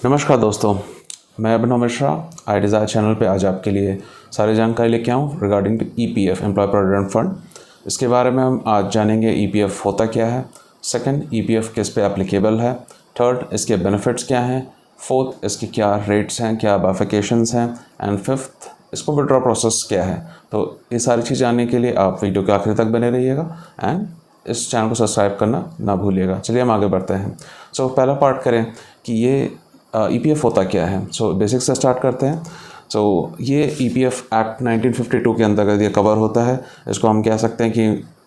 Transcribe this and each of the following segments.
नमस्कार दोस्तों, मैं Abhinav Mishra I desire channel पे आज आपके लिए सारी जानकारी लेके आऊँ regarding to EPF employee provident fund. इसके बारे में हम आज जानेंगे ईपीएफ होता क्या है, सेकंड ईपीएफ किस पे एप्लीकेबल है, थर्ड इसके बेनिफिट्स क्या हैं, फोर्थ इसके क्या रेट्स हैं, क्या बाइफिकेशंस हैं, एंड फिफ्थ इसको विड्रॉ प्रोसेस क्या है। तो ये सारी चीज़ जानने के लिए आप वीडियो के आखिर तक बने रहिएगा एंड इस चैनल को सब्सक्राइब करना ना भूलिएगा। चलिए हम आगे बढ़ते हैं। पहला पार्ट करें कि ये ईपीएफ होता क्या है। बेसिक से स्टार्ट करते हैं। ये ईपीएफ एक्ट 1952 के अंतर्गत ये कवर होता है। इसको हम कह सकते हैं कि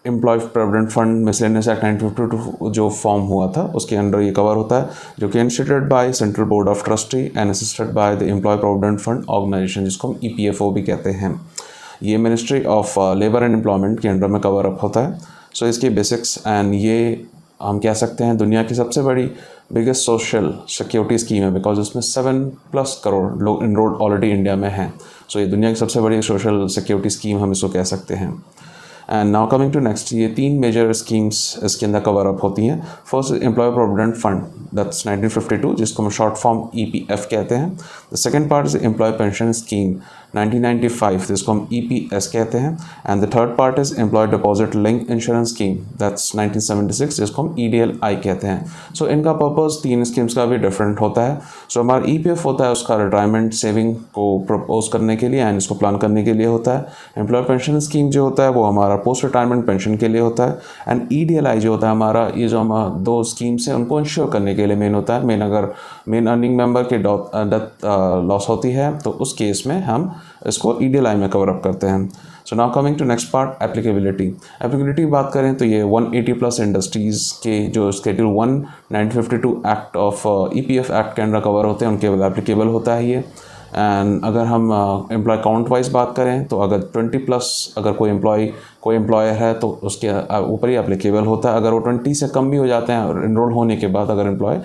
employee provident fund miscellaneous act 1952 जो फॉर्म हुआ था उसके अंडर ये कवर होता है, जो कि instituted by central board of trustee and assisted by the employee provident fund organization, जिसको हम ईपीएफओ भी कहते हैं। ये ministry of labour and employment के अंडर में कवर अप होता है। इसकी बेसिक्स एंड ये हम कह सकते हैं दुनिया की सबसे बड़ी बिगेस्ट सोशल सिक्योरिटी स्कीम है, बिकॉज इसमें 7+ करोड़ लोग इनरोल्ड ऑलरेडी इंडिया में हैं। ये दुनिया की सबसे बड़ी सोशल सिक्योरिटी स्कीम हम इसको कह सकते हैं। And now coming to next, ये 3 मेजर स्कीम्स इसके अंदर कवर अप होती हैं। First employee provident fund, that's 1952, जिसको हम शॉर्ट फॉर्म ईपीएफ कहते हैं। The second part is employee pension scheme 1995, जिसको हम ईपीएस कहते हैं। And the third part is employee deposit link insurance scheme, that's 1976, जिसको हम ईडीएलआई कहते हैं। इनका पर्पस 3 स्कीम्स का भी डिफरेंट होता है। हमारा ईपीएफ होता है उसका रिटायरमेंट सेविंग को प्रपोज करने के लिए एंड इसको प्लान करने के लिए होता है। एम्प्लॉय पेंशन स्कीम जो होता है वो हमारा पोस्ट रिटायरमेंट पेंशन के लिए होता है। एंड ईडीएलआई जो होता है हमारा, ये जो हमारा 2 स्कीम्स हैं उनको इंश्योर करने के लिए मेन होता है। अगर मेन अर्निंग मेंबर के डेथ लॉस होती है तो उस केस में हम इसको ईडीएलआई में कवर अप करते हैं। Now coming to next part, applicability की बात करें तो ये 180+ इंडस्ट्रीज़ के जो schedule 1 1952 act of EPF act के अंडर कवर होते हैं उनके एप्लीकेबल होता है ये। एंड अगर हम एम्प्लॉय काउंट वाइज बात करें तो अगर 20+ अगर कोई एम्प्लॉयर है तो उसके ऊपर ही एप्लीकेबल होता है। अगर वो 20 से कम भी हो जाते हैं और इनरोल होने के बाद अगर एम्प्लॉय,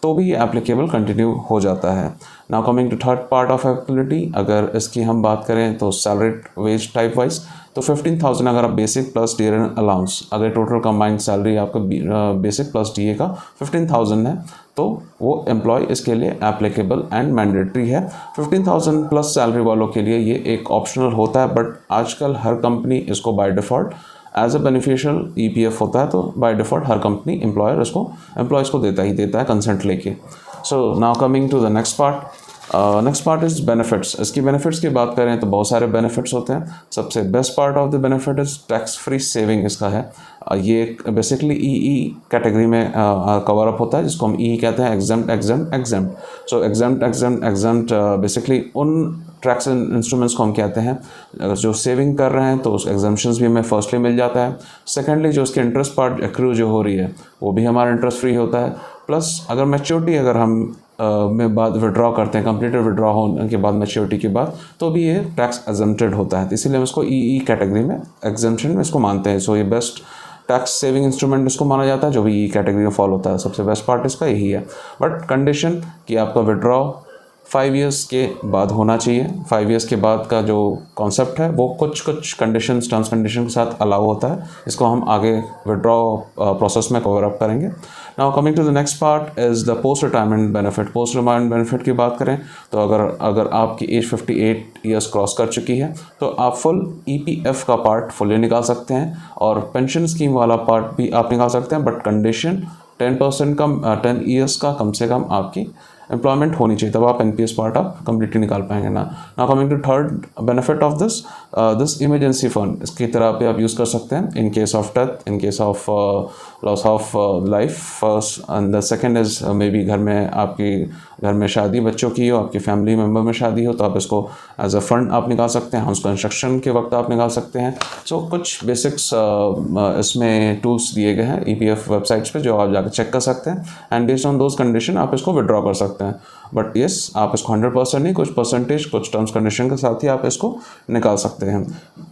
तो भी एप्लीकेबल कंटिन्यू हो जाता है। Now coming to third part of applicability, अगर इसकी हम बात करें तो सैलरीड वेज टाइप वाइज तो 15,000 अगर आप बेसिक प्लस डी अलाउंस, अगर टोटल कंबाइंड सैलरी आपका बेसिक प्लस डीए का 15,000 है तो वो एम्प्लॉय इसके लिए एप्लीकेबल एंड मैंडेटरी है। 15,000 प्लस सैलरी वालों के लिए ये एक ऑप्शनल होता है, बट आजकल हर कंपनी इसको by default as a beneficial EPF होता है, तो बाय डिफ़ॉल्ट हर कंपनी एम्प्लॉयज़ को देता है कंसेंट लेके। Now coming to the next part is benefits. इसकी बेनिफिट्स की बात करें तो बहुत सारे बेनिफिट्स होते हैं। सबसे best part of the benefit is tax free saving इसका है। ये बेसिकली ई कैटेगरी में कवर अप होता है, जिसको हम ई कहते हैं एग्जम्प्ट। बेसिकली उन टैक्स इंस्ट्रूमेंट्स को हम कहते हैं जो सेविंग कर रहे हैं तो उस एग्जम्पशंस भी हमें फर्स्टली मिल जाता है। सेकेंडली जो उसकी इंटरेस्ट पार्ट एक्रू जो हो रही है वो भी हमारा इंटरेस्ट फ्री होता है। प्लस अगर मैच्योरिटी अगर हम में बाद विड्रॉ करते हैं, कंप्लीटेड विड्रॉ होने के बाद मैच्योरिटी के बाद, तो भी ये टैक्स एग्जम्प्टेड होता है। तो इसीलिए हम इसको ई कैटेगरी में एग्जम्पशन में इसको मानते हैं। ये बेस्ट टैक्स सेविंग इंस्ट्रूमेंट इसको माना जाता है जो भी ई कैटेगरी में फॉलो होता है। सबसे बेस्ट पार्ट इसका यही है, बट कंडीशन कि आपका विड्रॉ 5 इयर्स के बाद होना चाहिए। 5 इयर्स के बाद का जो कॉन्सेप्ट है वो कुछ कंडीशंस, टर्म्स कंडीशन के साथ अलाउ होता है। इसको हम आगे विड्रॉ प्रोसेस में कवर अप करेंगे। Now coming to the next part is the post retirement benefit. Post retirement benefit की बात करें तो अगर आपकी एज 58 ईयर्स क्रॉस कर चुकी है तो आप फुल ईपीएफ का पार्ट फुली निकाल सकते हैं और पेंशन स्कीम वाला पार्ट भी आप निकाल सकते हैं, बट कंडीशन 10 ईयर्स का कम से कम आपकी एम्प्लॉयमेंट होनी चाहिए, तब आप एनपीएस पार्ट आप कम्प्लीटली निकाल पाएंगे ना। Now coming to third benefit of this emergency fund, इसकी तरह पे आप यूज़ कर सकते हैं in case of death, in case of loss of life first. And the second is maybe घर में शादी बच्चों की हो, आपकी फैमिली मेम्बर में शादी हो, तो आप इसको एज अ फंड आप निकाल सकते हैं। हाउस कंस्ट्रक्शन के वक्त आप निकाल सकते हैं। कुछ बेसिक्स इसमें टूल्स दिए गए हैं ईपीएफ वेबसाइट्स पे जो आप जाकर चेक कर सकते हैं and based on those condition आप इसको विड्रॉ कर सकते हैं। बट येस, आप इसको 100% नहीं, कुछ परसेंटेज, कुछ टर्म्स कंडीशन के साथ ही आप इसको निकाल सकते हैं।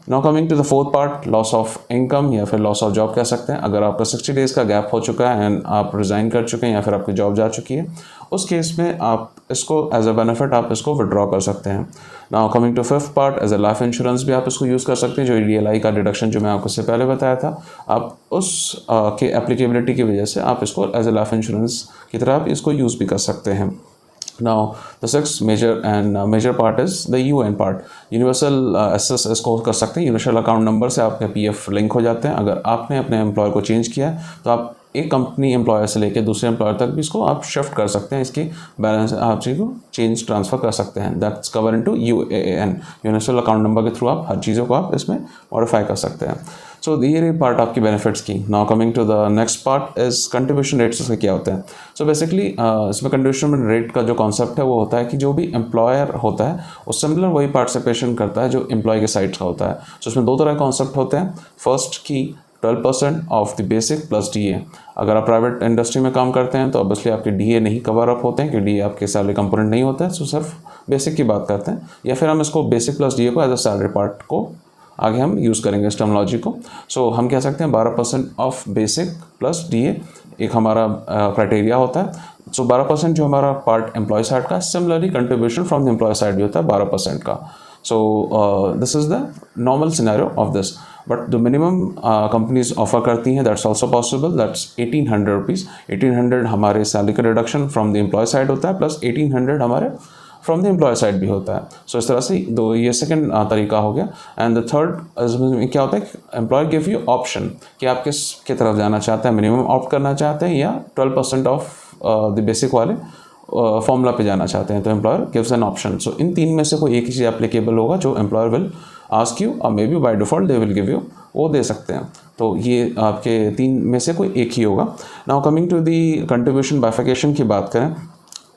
Now coming to the fourth part, loss of income या फिर लॉस ऑफ जॉब कह सकते हैं। अगर आपका 60 डेज़ का गैप हो चुका है एंड आप रिज़ाइन कर चुके हैं या फिर आपकी जॉब जा चुकी है, उस केस में आप इसको एज अ बेनिफिट आप इसको विड्रॉ कर सकते हैं। Now coming to fifth part, as a life insurance भी आप इसको यूज़ कर सकते हैं। जो ईडीएलआई का डिडक्शन जो मैं आपको इससे पहले बताया था, आप उस के एप्लीकेबिलिटी की वजह से आप इसको एज अ लाइफ इंश्योरेंस की तरह आप इसको यूज़ भी कर सकते हैं। Now the sixth major part is the UN part. Universal access इसको कर सकते हैं, यूनिवर्सल अकाउंट नंबर से आपके पीएफ लिंक हो जाते हैं। अगर आपने अपने एम्प्लॉयर को चेंज किया है तो आप एक कंपनी एम्प्लॉयर से लेकर दूसरे एम्प्लॉयर तक भी इसको आप शिफ्ट कर सकते हैं, इसकी बैलेंस आप चीज़ को चेंज ट्रांसफ़र कर सकते हैं। That's cover into UAAN, universal account number के थ्रू आप हर चीज़ों को आप इसमें मॉडिफाई कर सकते हैं। सो ये रही पार्ट आपकी बेनिफिट्स की। Now coming to the next part is contribution rates. इसके क्या होते हैं? सो बेसिकली इसमें कंट्रीब्यूशन रेट का जो कॉन्सेप्ट है वो होता है कि जो भी एम्प्लॉयर होता है वो सिमिलर वही पार्टिसिपेशन करता है जो एम्प्लॉय के साइड का होता है। सो इसमें दो तरह के कॉन्सेप्ट होते हैं। फर्स्ट की 12% of the basic plus DA। अगर आप प्राइवेट इंडस्ट्री में काम करते हैं तो ऑब्वियसली आपके DA नहीं कवर अप होते हैं, क्योंकि DA आपके सैलरी कंपोनेंट नहीं होता है, सो सिर्फ बेसिक की बात करते हैं। या फिर हम इसको बेसिक प्लस DA को एज अ सैलरी पार्ट को आगे हम यूज़ करेंगे इस टर्मिनोलॉजी को। सो हम कह सकते हैं 12% ऑफ बेसिक प्लस DA एक हमारा क्राइटेरिया होता है। सो 12% जो हमारा पार्ट एम्प्लॉय साइड का, similarly contribution from the employee side भी होता है 12% का। So this is the normal scenario of this, but the minimum companies offer करती हैं that's also possible, that's 1800 rupees. 1800 हमारे सैलरी का reduction from the employee side होता है, प्लस 1800 हमारे फ्रॉम द एम्प्लॉय साइड भी होता है। सो इस तरह से दो, ये सेकंड तरीका हो गया। एंड द थर्ड क्या होता है, एम्प्लॉय गिव यू ऑप्शन कि आप किस की तरफ जाना चाहते हैं, मिनिमम ऑप्ट करना चाहते हैं या 12% ऑफ द बेसिक वाले फॉर्मूला पे जाना चाहते हैं, तो एम्प्लॉयर गिव्स एन ऑप्शन। सो इन तीन में से कोई एक ही चीज़ एप्लीकेबल होगा जो एम्प्लॉयर विल आस्क यू, और may be by default they will give you, वो दे सकते हैं। तो ये आपके तीन में से कोई एक ही होगा। Now coming to the contribution bifurcation की बात करें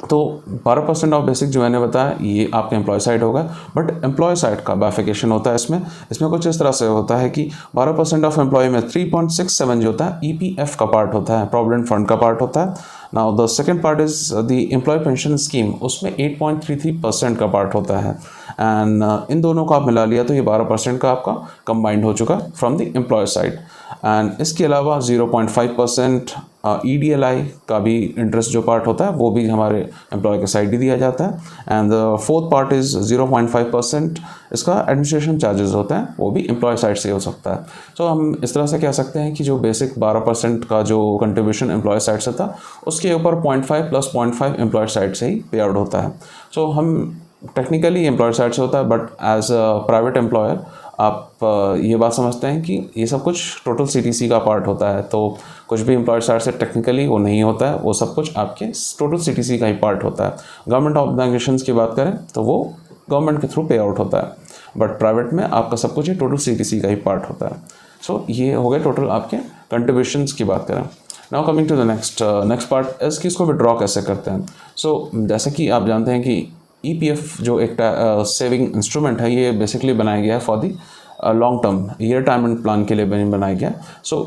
तो 12% ऑफ बेसिक जो मैंने बताया ये आपके एम्प्लॉय साइड होगा, बट एम्प्लॉय साइड का बाइफिकेशन होता है इसमें कुछ इस तरह से होता है कि 12% ऑफ एम्प्लॉय में 3.67 जो होता है EPF का पार्ट होता है, प्रोविडेंट फंड का पार्ट होता है। Now the second part is the employee pension scheme, उसमें 8.33% का पार्ट होता है। एंड इन दोनों को आप मिला लिया तो ये 12% का आपका कंबाइंड हो चुका from the employee side. And इसके अलावा 0.5% EDLI का भी इंटरेस्ट जो पार्ट होता है वो भी हमारे एम्प्लॉय के साइड ही दिया जाता है। And the fourth part is 0.5% इसका एडमिनिस्ट्रेशन चार्जेस होता है, वो भी एम्प्लॉय साइड से हो सकता है। सो हम इस तरह से कह सकते हैं कि जो बेसिक 12% का जो कंट्रीब्यूशन एम्प्लॉय साइड से था उसके ऊपर 0.5 प्लस 0.5 एम्प्लॉय साइड से ही पे आउट होता है। सो हम टेक्निकली एम्प्लॉय साइड से होता है, but as a private employer आप ये बात समझते हैं कि ये सब कुछ टोटल CTC का पार्ट होता है, तो कुछ भी एम्प्लॉयर साइड से टेक्निकली वो नहीं होता है, वो सब कुछ आपके टोटल CTC का ही पार्ट होता है। गवर्नमेंट ऑर्गेनाइजेशंस की बात करें तो वो गवर्नमेंट के थ्रू पे आउट होता है, बट प्राइवेट में आपका सब कुछ ही टोटल CTC का ही पार्ट होता है। सो ये हो गए टोटल आपके कंट्रीब्यूशंस की बात करें। Now coming to the next part is कि इसको विड्रॉ कैसे करते हैं। सो जैसे कि आप जानते हैं कि EPF जो एक सेविंग इंस्ट्रूमेंट है, ये बेसिकली बनाया गया है फॉर दी लॉन्ग टर्म, ये रिटायरमेंट प्लान के लिए बनाया गया। सो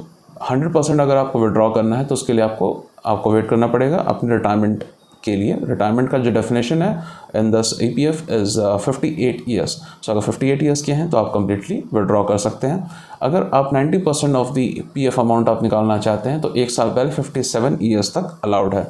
100% अगर आपको विड्रॉ करना है तो उसके लिए आपको वेट करना पड़ेगा अपने रिटायरमेंट के लिए। रिटायरमेंट का जो डेफिनेशन है इन दस EPF इज़ 58 ईयर्स। सो अगर 58 ईयर्स के हैं तो आप कम्प्लीटली विड्रॉ कर सकते हैं। अगर आप 90% ऑफ दी PF अमाउंट आप निकालना चाहते हैं तो एक साल पहले 57 ईयर्स तक अलाउड है।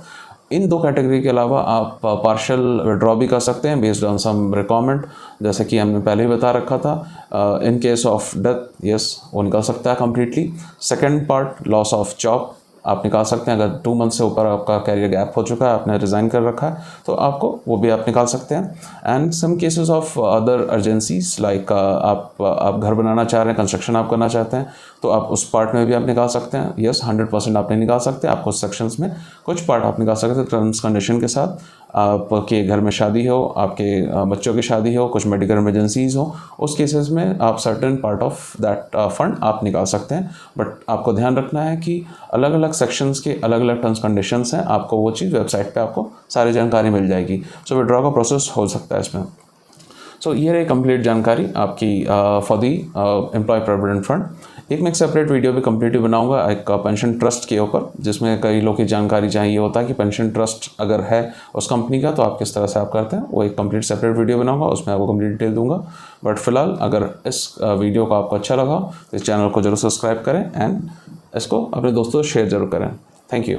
इन दो कैटेगरी के अलावा आप पार्शियल विड्रॉ भी कर सकते हैं बेस्ड ऑन सम रिक्वायरमेंट, जैसे कि हमने पहले ही बता रखा था। इन केस ऑफ डेथ यस वो निकल सकता है completely. Second part loss of job आप निकाल सकते हैं, अगर 2 मंथ से ऊपर आपका कैरियर गैप हो चुका है, आपने रिज़ाइन कर रखा है तो आपको वो भी आप निकाल सकते हैं। And some cases of other urgencies like आप घर बनाना चाह रहे हैं, कंस्ट्रक्शन आप करना चाहते हैं तो आप उस पार्ट में भी आप निकाल सकते हैं। यस 100% आप नहीं निकाल सकते, आप कुछ सेक्शंस में कुछ पार्ट आप निकाल सकते हैं टर्म्स कंडीशन के साथ। आपके घर में शादी हो, आपके बच्चों की शादी हो, कुछ मेडिकल इमरजेंसीज हो, उस केसेस में आप certain part of that fund आप निकाल सकते हैं। बट आपको ध्यान रखना है कि अलग अलग सेक्शंस के अलग अलग टर्म्स कंडीशंस हैं, आपको वो चीज़ वेबसाइट पे आपको सारी जानकारी मिल जाएगी। सो विड्रॉ का प्रोसेस हो सकता है इसमें। सो ये रही कंप्लीट जानकारी आपकी for the employee provident fund. एक मैं एक सेपरेट वीडियो भी कम्प्लीटली बनाऊंगा एक पेंशन ट्रस्ट के ऊपर, जिसमें कई लोग की जानकारी चाहिए होता है कि पेंशन ट्रस्ट अगर है उस कंपनी का तो आप किस तरह से आप करते हैं। वो एक कंप्लीट सेपरेट वीडियो बनाऊंगा, उसमें आपको कंप्लीट डिटेल दूंगा। बट फिलहाल अगर इस वीडियो को आपको अच्छा लगा तो इस चैनल को जरूर सब्सक्राइब करें एंड इसको अपने दोस्तों से शेयर जरूर करें। Thank you.